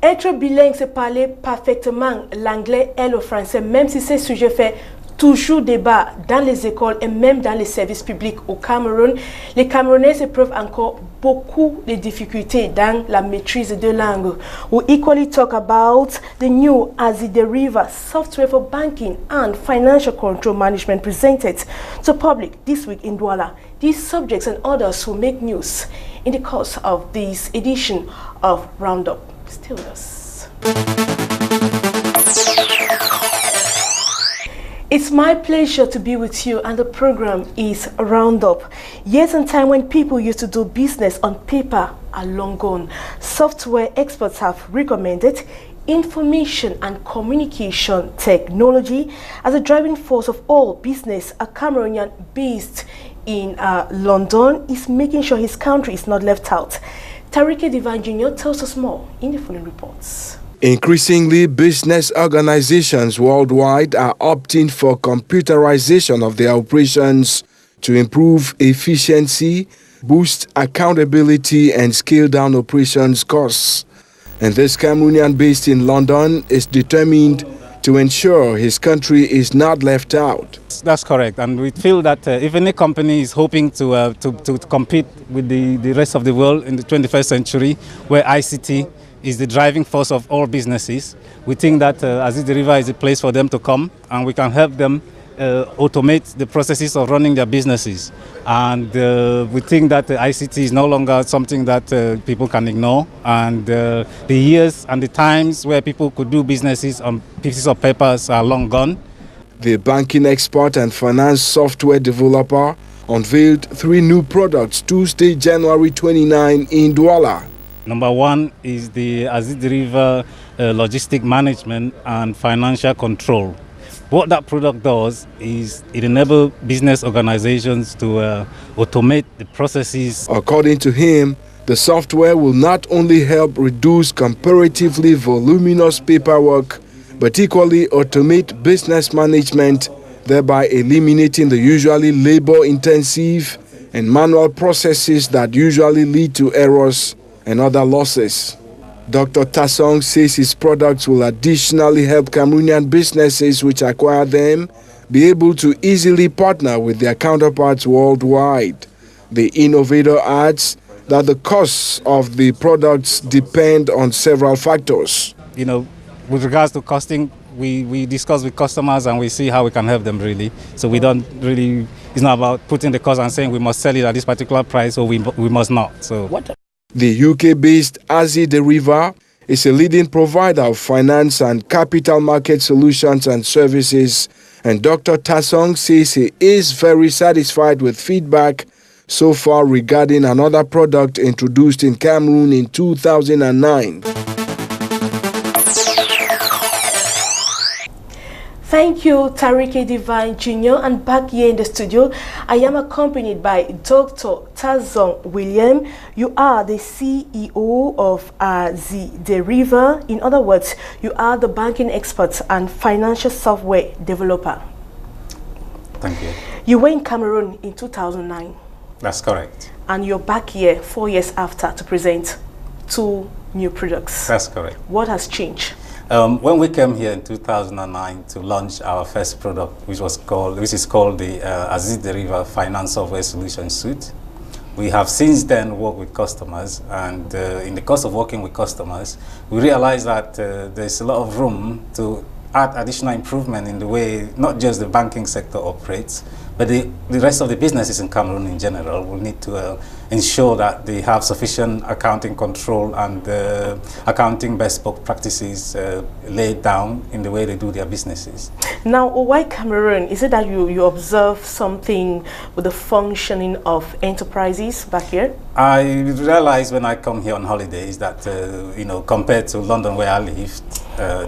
Être bilingue, c'est parler parfaitement l'anglais et le français, même si ce sujet fait toujours débat dans les écoles et même dans les services publics au Cameroun. Les Camerounais éprouvent encore beaucoup de difficultés dans la maîtrise de langue. We equally talk about the new Azideriva software for banking and financial control management presented to public this week in Douala. These subjects and others will make news in the course of this edition of Roundup. Stay with us. It's my pleasure to be with you, and the program is Roundup. Years and time when people used to do business on paper are long gone. Software experts have recommended information and communication technology as a driving force of all business. A Cameroonian based in London is making sure his country is not left out. Azideriva Jr. tells us more in the following reports. Increasingly, business organizations worldwide are opting for computerization of their operations to improve efficiency, boost accountability, and scale down operations costs. And this Cameroonian based in London is determined to ensure his country is not left out. That's correct, and we feel that if any company is hoping to compete with the rest of the world in the 21st century, where ICT is the driving force of all businesses, we think that Azideriva is a place for them to come, and we can help them automate the processes of running their businesses. And we think that ICT is no longer something that people can ignore, and the years and the times where people could do businesses on pieces of papers are long gone. The banking expert and finance software developer unveiled 3 new products Tuesday, January 29 in Douala. Number 1 is the Azideriva logistic management and financial control. What that product does is it enables business organizations to automate the processes. According to him, the software will not only help reduce comparatively voluminous paperwork, but equally automate business management, thereby eliminating the usually labor-intensive and manual processes that usually lead to errors and other losses. Dr. Tasong says his products will additionally help Cameroonian businesses which acquire them be able to easily partner with their counterparts worldwide. The innovator adds that the costs of the products depend on several factors. You know, with regards to costing, we discuss with customers and we see how we can help them really. So we don't really, it's not about putting the cost and saying we must sell it at this particular price or we must not. So the UK-based Azideriva is a leading provider of finance and capital market solutions and services, and Dr. Tasong says he is very satisfied with feedback so far regarding another product introduced in Cameroon in 2009. Thank you, Azideriva Jr. And back here in the studio, I am accompanied by Dr. Tasong William. You are the CEO of Azideriva. In other words, you are the banking expert and financial software developer. Thank you. You were in Cameroon in 2009. That's correct. And you're back here 4 years after to present 2 new products. That's correct. What has changed? When we came here in 2009 to launch our first product, which is called the Azideriva Finance Software Solution Suite, we have since then worked with customers, and in the course of working with customers, we realized that there's a lot of room to add additional improvement in the way not just the banking sector operates, but the rest of the businesses in Cameroon in general will need to ensure that they have sufficient accounting control and accounting best practices laid down in the way they do their businesses. Now, why Cameroon? Is it that you observe something with the functioning of enterprises back here? I realize when I come here on holidays that, you know, compared to London where I lived,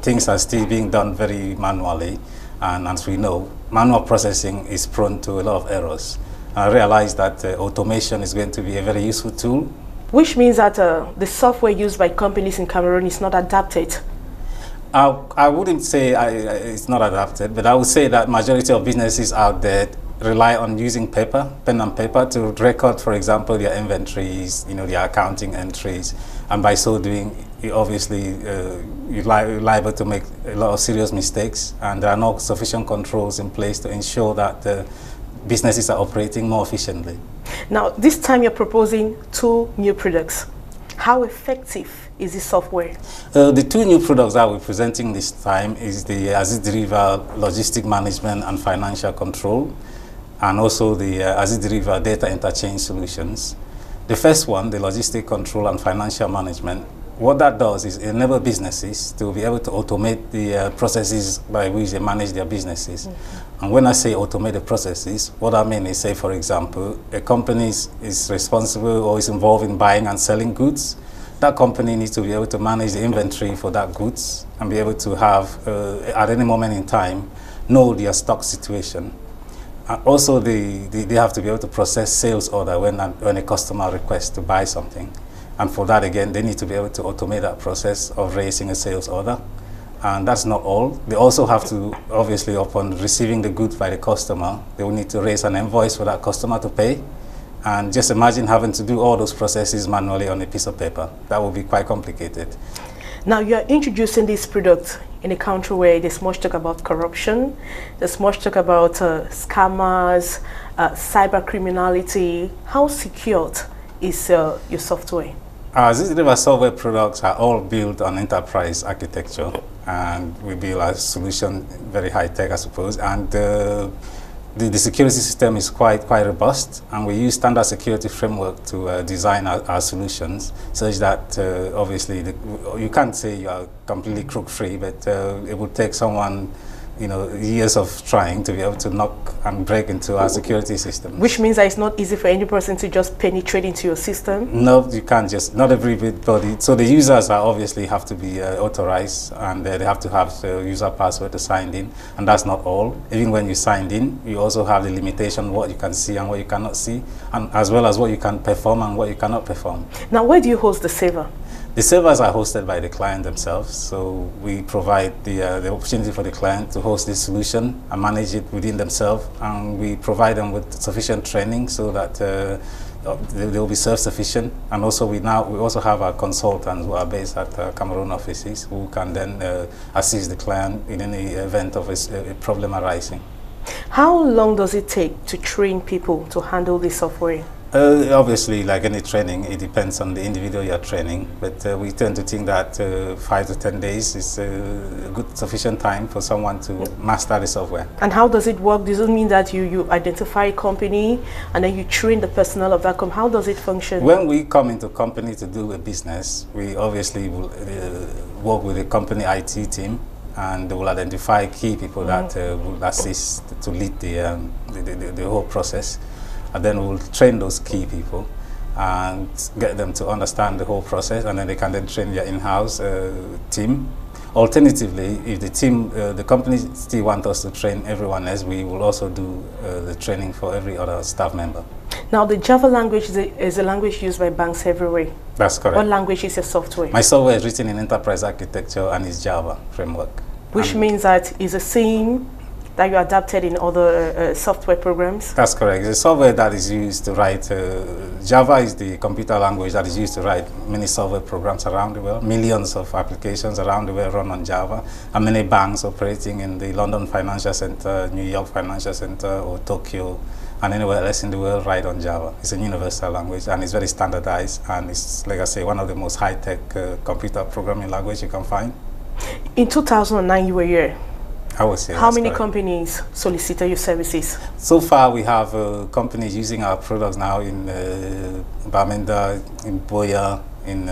things are still being done very manually. And as we know, manual processing is prone to a lot of errors. I realized that automation is going to be a very useful tool. Which means that the software used by companies in Cameroon is not adapted. I wouldn't say it's not adapted, but I would say that majority of businesses out there rely on using paper, pen and paper, to record, for example, their inventories, their accounting entries, and by so doing, you're liable to make a lot of serious mistakes, and there are no sufficient controls in place to ensure that the businesses are operating more efficiently. Now, this time you're proposing 2 new products. How effective is this software? The 2 new products that we're presenting this time is the Azideriva Logistic Management and Financial Control, and also the Azideriva Data Interchange Solutions. The first one, the Logistic Control and Financial Management, what that does is enable businesses to be able to automate the processes by which they manage their businesses. And when I say automate the processes, what I mean is, say, for example, a company is responsible or is involved in buying and selling goods. That company needs to be able to manage the inventory for that goods and be able to have, at any moment in time, know their stock situation. Also, they have to be able to process sales order when a customer requests to buy something. And for that, again, they need to be able to automate that process of raising a sales order. And that's not all. They also have to, obviously, upon receiving the goods by the customer, they will need to raise an invoice for that customer to pay. And just imagine having to do all those processes manually on a piece of paper. That would be quite complicated. Now, you are introducing this product in a country where there's much talk about corruption, there's much talk about scammers, cyber criminality. How secured is your software? Our Azideriva software products are all built on enterprise architecture, and we build our solution very high tech, I suppose. And the security system is quite robust, and we use standard security framework to design our solutions, such that obviously you can't say you are completely crook-free, but it would take someone years of trying to be able to knock and break into our security system. Which means that it's not easy for any person to just penetrate into your system? No, you can't just, not everybody. So the users obviously have to be authorized, and they have to have the user password to sign in, and that's not all. Even when you signed in, you also have the limitation what you can see and what you cannot see, and as well as what you can perform and what you cannot perform. Now, where do you host the server? The servers are hosted by the client themselves, so we provide the opportunity for the client to host this solution and manage it within themselves, and we provide them with sufficient training so that they will be self-sufficient. And also we also have our consultants who are based at Cameroon offices who can then assist the client in any event of a problem arising. How long does it take to train people to handle this software? Obviously, like any training, it depends on the individual you're training, but we tend to think that 5 to 10 days is a good sufficient time for someone to master the software. And how does it work? Does it mean that you identify a company and then you train the personnel of that company? How does it function? When we come into a company to do a business, we obviously will work with the company IT team, and they will identify key people that will assist to lead the whole process. And then we'll train those key people and get them to understand the whole process, and then they can then train their in-house team. Alternatively, if the company still wants us to train everyone else, we will also do the training for every other staff member. Now, the Java language is a language used by banks everywhere. That's correct. What language is your software? My software is written in enterprise architecture and is Java framework. Which means that it's the same that you adapted in other software programs? That's correct. It's a software that is used to write, Java is the computer language that is used to write many software programs around the world. Millions of applications around the world run on Java, and many banks operating in the London Financial Center, New York Financial Center, or Tokyo, and anywhere else in the world write on Java. It's a universal language, and it's very standardized, and it's, like I say, one of the most high-tech computer programming language you can find. In 2009, you were here. I would say. How many companies solicited your services? So far, we have companies using our products now in Bamenda, in Boya, in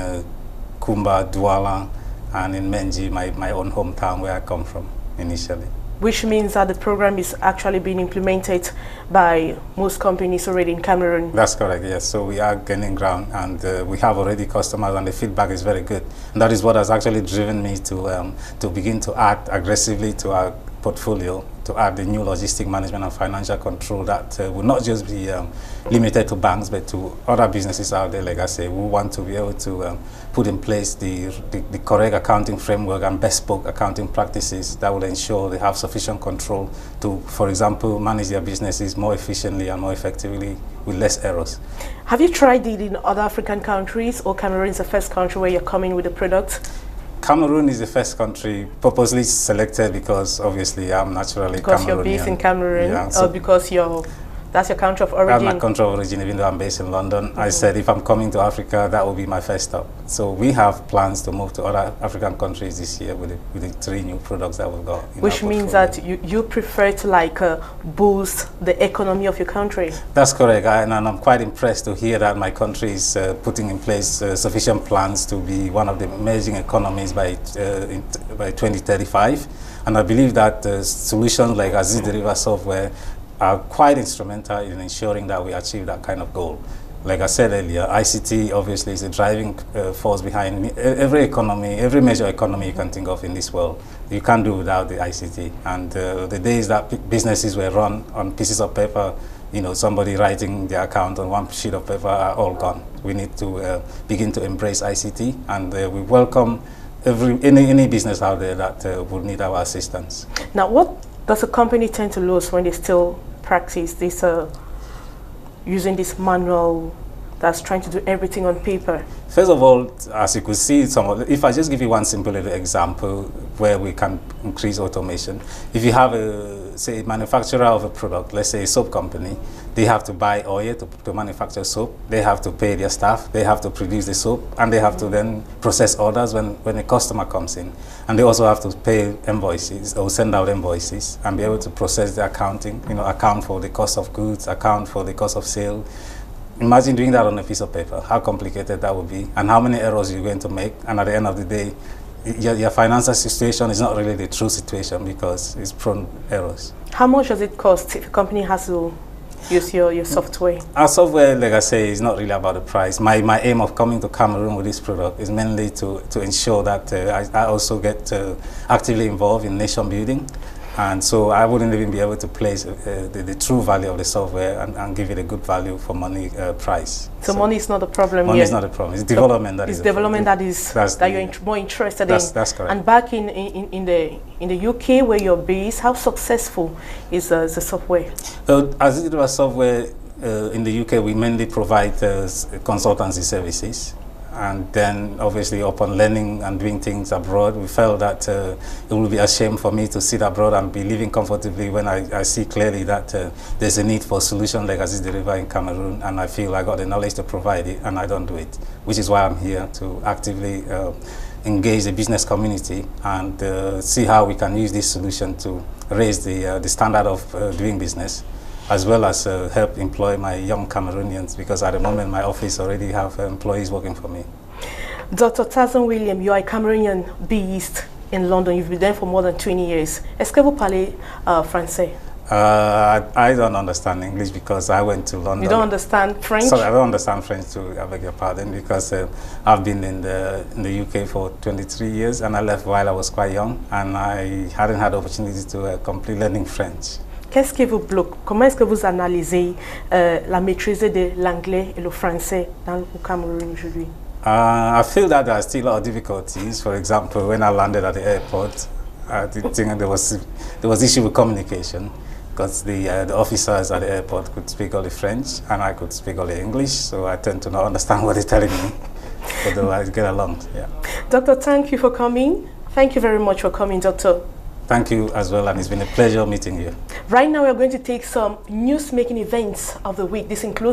Kumba, Douala, and in Menji, my own hometown where I come from initially. Which means that the program is actually being implemented by most companies already in Cameroon. That's correct, yes. So we are gaining ground, and we have already customers, and the feedback is very good. And that is what has actually driven me to begin to act aggressively to our portfolio to add the new logistic management and financial control that will not just be limited to banks, but to other businesses out there. Like I say, we want to be able to put in place the correct accounting framework and bespoke accounting practices that will ensure they have sufficient control to, for example, manage their businesses more efficiently and more effectively with less errors. Have you tried it in other African countries, or Cameroon is the first country where you're coming with the product? Cameroon is the first country purposely selected because obviously I'm naturally Cameroonian. Because you're based in Cameroon, yeah, so or because that's your country of origin? That's my country of origin, even though I'm based in London. I said if I'm coming to Africa, that will be my first stop. So we have plans to move to other African countries this year with the 3 new products that we've got. Which means that you prefer to boost the economy of your country? That's correct, and I'm quite impressed to hear that my country is putting in place sufficient plans to be one of the emerging economies by 2035. And I believe that solutions like Azideriva software are quite instrumental in ensuring that we achieve that kind of goal. Like I said earlier, ICT obviously is a driving force behind every economy, every major economy you can think of in this world. You can't do without the ICT. And the days that businesses were run on pieces of paper, somebody writing their account on one sheet of paper, are all gone. We need to begin to embrace ICT, and we welcome any business out there that would need our assistance. Now, what does a company tend to lose when they still practice this, using this manual that's trying to do everything on paper? First of all, as you could see, if I just give you one simple little example where we can increase automation. If you have say, manufacturer of a product, let's say a soap company, they have to buy oil to manufacture soap, they have to pay their staff, they have to produce the soap, and they have to then process orders when a customer comes in. And they also have to pay invoices or send out invoices and be able to process the accounting, account for the cost of goods, account for the cost of sale. Imagine doing that on a piece of paper, how complicated that would be, and how many errors you're going to make. And at the end of the day, your financial situation is not really the true situation because it's prone errors. How much does it cost if a company has to use your software? Our software, like I say, is not really about the price. My aim of coming to Cameroon with this product is mainly to ensure that I also get actively involved in nation building. And so I wouldn't even be able to place the true value of the software and give it a good value for money price. So money is not a problem. Money is not a problem. It's development that is. It's development that you're more interested in. That's correct. And back in the UK where you're based, how successful is the software? As it was software in the UK, we mainly provide consultancy services. And then, obviously, upon learning and doing things abroad, we felt that it would be a shame for me to sit abroad and be living comfortably when I see clearly that there's a need for a solution like Azideriva in Cameroon, and I feel I got the knowledge to provide it, and I don't do it, which is why I'm here to actively engage the business community and see how we can use this solution to raise the standard of doing business, as well as help employ my young Cameroonians, because at the moment my office already have employees working for me. Dr. Tasong William, you are a Cameroonian based in London. You've been there for more than 20 years. Est-ce que vous parlez français? I don't understand English because I went to London. You don't understand French? Sorry, I don't understand French too, I beg your pardon, because I've been in the UK for 23 years and I left while I was quite young and I hadn't had the opportunity to complete learning French. Qu'est-ce qui vous bloque? Comment est-ce que vous analysez la maîtrise de l'anglais et le français au Cameroun aujourd'hui? I feel that there are still a lot of difficulties. For example, when I landed at the airport, I did think there was issue with communication because the officers at the airport could speak only French and I could speak only English, so I tend to not understand what they're telling me. Although I get along, yeah. Doctor, thank you for coming. Thank you very much for coming, Doctor. Thank you as well, and it's been a pleasure meeting you. Right now, we're going to take some news-making events of the week. This includes